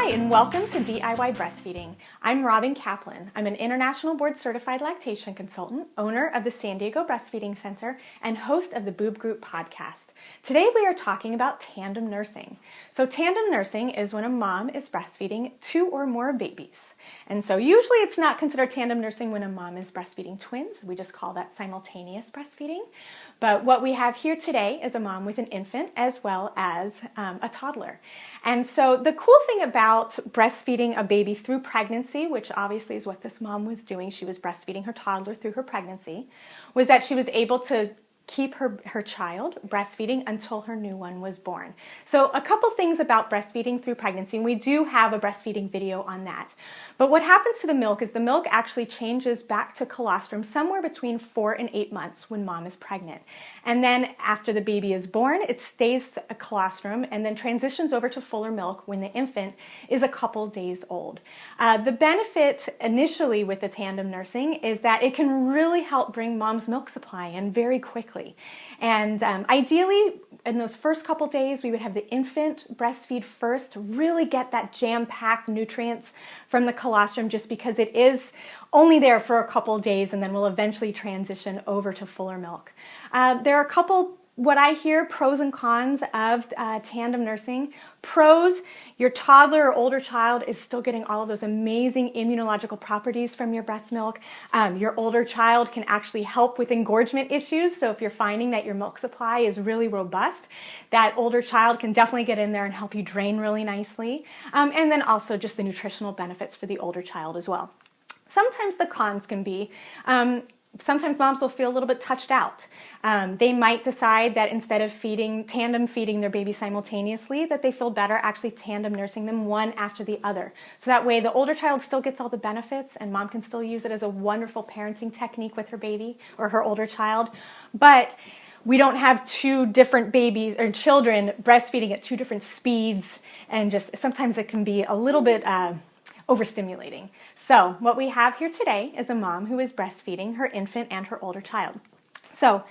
Hi, and welcome to DIY Breastfeeding. I'm Robin Kaplan. I'm an international board certified lactation consultant, owner of the San Diego Breastfeeding Center, and host of the Boob Group podcast. Today we are talking about tandem nursing. So tandem nursing is when a mom is breastfeeding 2 or more babies. And so usually it's not considered tandem nursing when a mom is breastfeeding twins. We just call that simultaneous breastfeeding. But what we have here today is a mom with an infant as well as a toddler. And so the cool thing about breastfeeding a baby through pregnancy, which obviously is what this mom was doing, she was breastfeeding her toddler through her pregnancy, was that she was able to keep her child breastfeeding until her new one was born. So a couple things about breastfeeding through pregnancy, and we do have a breastfeeding video on that. But what happens to the milk is the milk actually changes back to colostrum somewhere between 4 and 8 months when mom is pregnant. And then after the baby is born, it stays a colostrum and then transitions over to fuller milk when the infant is a couple days old. The benefit initially with the tandem nursing is that it can really help bring mom's milk supply in very quickly. And ideally, in those first couple days, we would have the infant breastfeed first to really get that jam-packed nutrients from the colostrum, just because it is only there for a couple days and then will eventually transition over to fuller milk. There are a couple, what I hear, pros and cons of tandem nursing. Pros, your toddler or older child is still getting all of those amazing immunological properties from your breast milk. Your older child can actually help with engorgement issues. So if you're finding that your milk supply is really robust, that older child can definitely get in there and help you drain really nicely. And then also just the nutritional benefits for the older child as well. Sometimes the cons can be, sometimes moms will feel a little bit touched out. They might decide that instead of tandem feeding their baby simultaneously, that they feel better actually tandem nursing them one after the other. So that way the older child still gets all the benefits and mom can still use it as a wonderful parenting technique with her baby or her older child. But we don't have 2 different babies or children breastfeeding at 2 different speeds, and just sometimes it can be a little bit overstimulating. So what we have here today is a mom who is breastfeeding her infant and her older child. So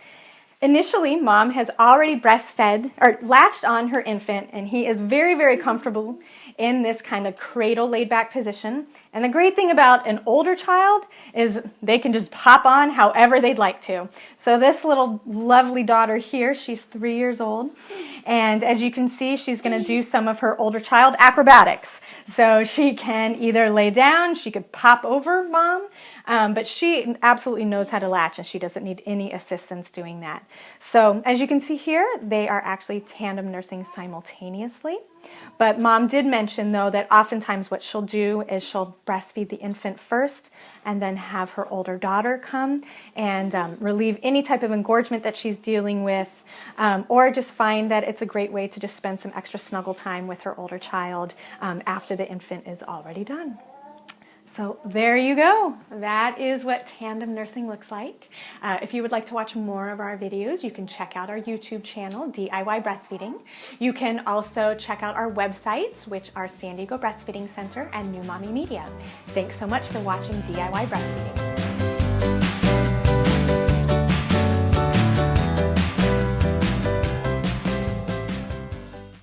initially, mom has already breastfed or latched on her infant, and he is very, very comfortable in this kind of cradle laid back position. And the great thing about an older child is they can just hop on however they'd like to. So this little lovely daughter here, she's 3 years old. And as you can see, she's going to do some of her older child acrobatics. So she can either lay down, she could pop over mom, but she absolutely knows how to latch and she doesn't need any assistance doing that. So as you can see here, they are actually tandem nursing simultaneously. But mom did mention, though, that oftentimes what she'll do is she'll breastfeed the infant first and then have her older daughter come and relieve any type of engorgement that she's dealing with, or just find that it's a great way to just spend some extra snuggle time with her older child after the infant is already done. So there you go. That is what tandem nursing looks like. If you would like to watch more of our videos, you can check out our YouTube channel, DIY Breastfeeding. You can also check out our websites, which are San Diego Breastfeeding Center and New Mommy Media. Thanks so much for watching DIY Breastfeeding.